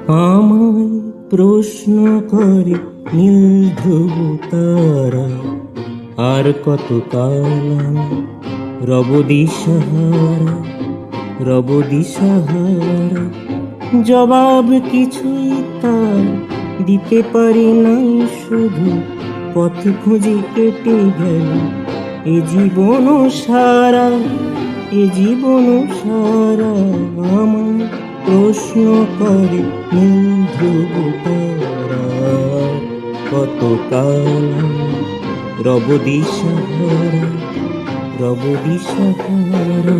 আমায় প্রশ্ন করে নীল ধ্রুব তারা, আর কত কাল রব দিশাহারা, রব দিশাহারা। জবাব কিছুই তার দিতে পারি নাই, শুধু পথ খুঁজে কেটে গেল এ জীবন সারা, এ জীবন সারা। আমায় প্রশ্ন করে নীল ধ্রুব তারা, কত কাল রব দিশাহারা, রব দিশাহারা।